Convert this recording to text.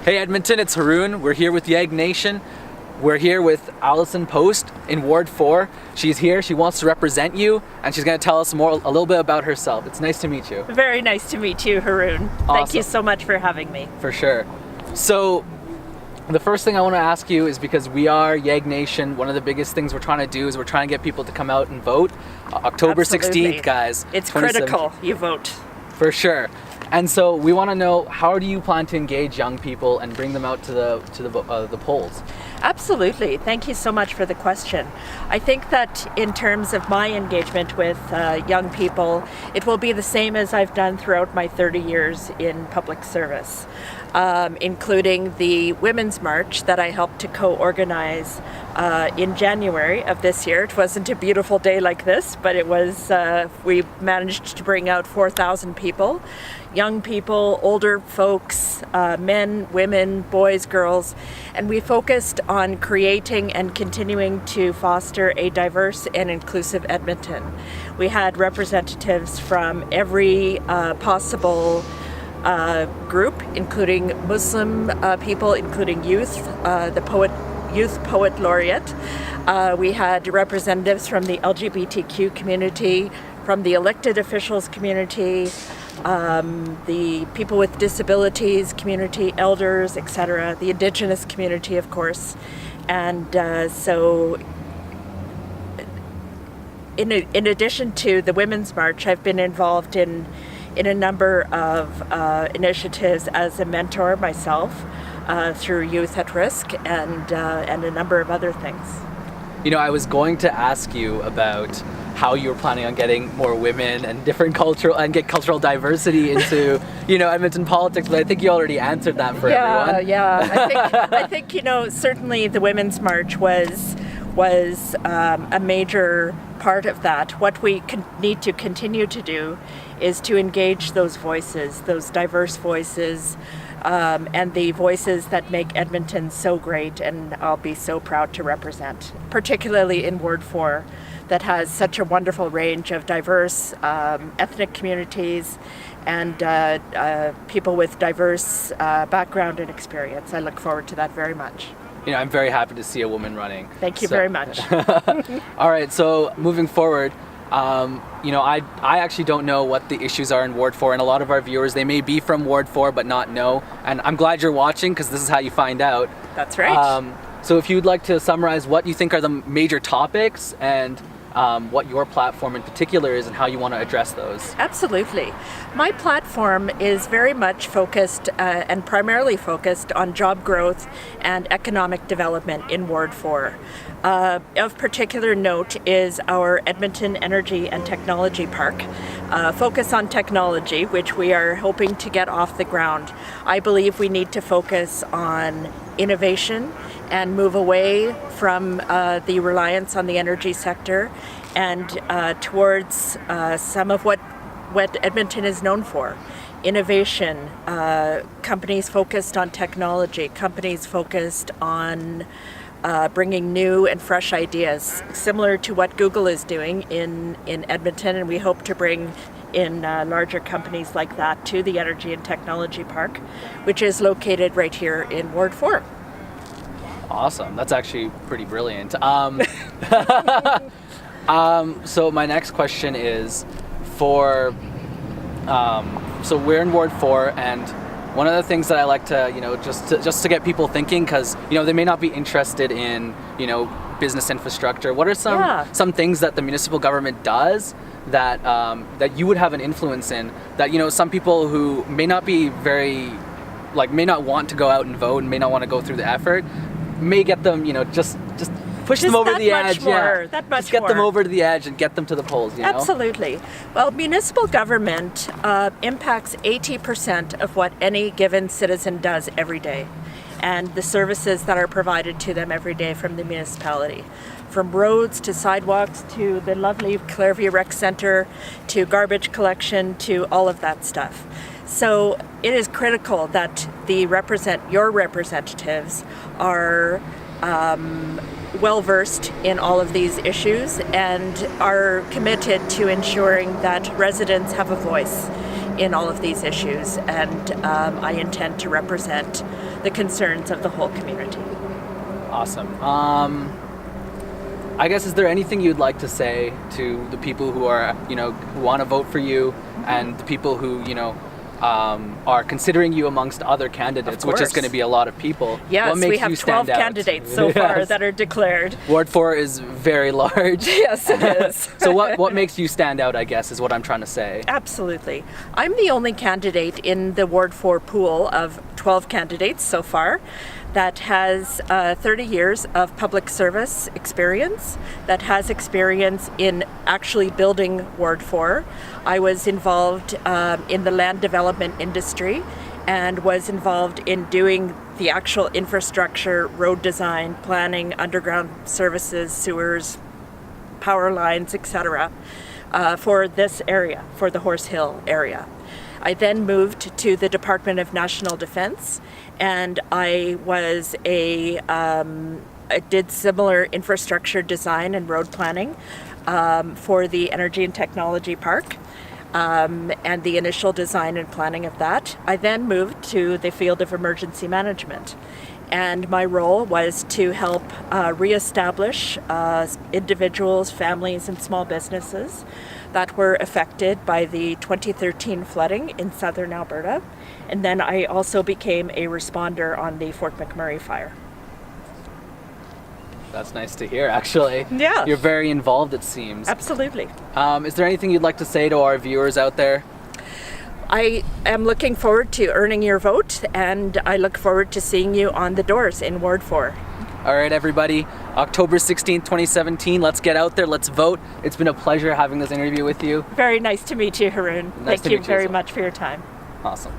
Hey Edmonton, it's Haroon. We're here with YEGnation. We're here with Alison Poste in Ward 4. She's here, she wants to represent you, and she's going to tell us a little bit about herself. It's nice to meet you. Very nice to meet you, Haroon. Awesome. Thank you so much for having me. For sure. So, the first thing I want to ask you is because we are YEGnation, one of the biggest things we're trying to do is we're trying to get people to come out and vote. October Absolutely. 16th, guys. It's critical you vote. For sure. And so we want to know, how do you plan to engage young people and bring them out to the polls? Absolutely. Thank you so much for the question. I think that in terms of my engagement with young people, it will be the same as I've done throughout my 30 years in public service, including the Women's March that I helped to co-organize in January of this year. It wasn't a beautiful day like this, but it was. We managed to bring out 4,000 people. Young people, older folks, men, women, boys, girls, and we focused on creating and continuing to foster a diverse and inclusive Edmonton. We had representatives from every possible group, including Muslim people, including youth, Youth Poet Laureate. We had representatives from the LGBTQ community, from the elected officials community, the people with disabilities community, elders, etc., the Indigenous community, of course. And so in addition to the Women's March, I've been involved in a number of initiatives as a mentor myself through Youth at Risk and a number of other things. You know, I was going to ask you about how you were planning on getting more women and different get cultural diversity into, Edmonton politics, but I think you already answered that for everyone. Yeah. I think certainly the Women's March was a major part of that. What we need to continue to do is to engage those voices, those diverse voices, and the voices that make Edmonton so great, and I'll be so proud to represent, particularly in Ward 4, that has such a wonderful range of diverse ethnic communities and people with diverse background and experience. I look forward to that very much. I'm very happy to see a woman running. Thank you very much. All right, so moving forward, I actually don't know what the issues are in Ward 4, and a lot of our viewers, they may be from Ward 4 but not know, and I'm glad you're watching because this is how you find out. That's right. So if you'd like to summarize what you think are the major topics and what your platform in particular is and how you want to address those. Absolutely. My platform is very much focused and primarily focused on job growth and economic development in Ward 4. Of particular note is our Edmonton Energy and Technology Park. Focus on technology, which we are hoping to get off the ground. I believe we need to focus on innovation and move away from the reliance on the energy sector and towards some of what Edmonton is known for. Innovation, companies focused on technology, companies focused on bringing new and fresh ideas, similar to what Google is doing in Edmonton, and we hope to bring in larger companies like that to the Energy and Technology Park, which is located right here in Ward 4. Awesome. That's actually pretty brilliant. So my next question is so we're in Ward 4, and one of the things that I like to, just to get people thinking, because, they may not be interested in, business infrastructure. What are some things that the municipal government does that that you would have an influence in, that, some people who may not be may not want to go out and vote and may not want to go through the effort, may get them, just push them over the edge. Just get them over to the edge and get them to the polls, Absolutely. Well, municipal government impacts 80% of what any given citizen does every day, and the services that are provided to them every day from the municipality. From roads to sidewalks to the lovely Clairview Rec Centre to garbage collection to all of that stuff. So it is critical that your representatives are well-versed in all of these issues and are committed to ensuring that residents have a voice in all of these issues, and I intend to represent the concerns of the whole community. Awesome. I guess, is there anything you'd like to say to the people who are, who want to vote for you, and the people who, are considering you amongst other candidates, which is going to be a lot of people? Yes, what makes we have you stand 12 out? candidates so far that are declared. Ward 4 is very large. Yes, it is. So what makes you stand out, I guess, is what I'm trying to say. Absolutely. I'm the only candidate in the Ward 4 pool of 12 candidates so far that has 30 years of public service experience, that has experience in actually building Ward 4. I was involved in the land development industry and was involved in doing the actual infrastructure, road design, planning, underground services, sewers, power lines, etc. For this area, for the Horse Hill area. I then moved to the Department of National Defense, and I was I did similar infrastructure design and road planning for the Energy and Technology Park, and the initial design and planning of that. I then moved to the field of emergency management, and my role was to help reestablish individuals, families, and small businesses that were affected by the 2013 flooding in southern Alberta. And then I also became a responder on the Fort McMurray fire. That's nice to hear, actually. Yeah. You're very involved, it seems. Absolutely. Is there anything you'd like to say to our viewers out there? I am looking forward to earning your vote, and I look forward to seeing you on the doors in Ward 4. All right, everybody. October 16th, 2017. Let's get out there. Let's vote. It's been a pleasure having this interview with you. Very nice to meet you, Haroon. Nice Thank to you meet you very as well. much for your time. Awesome.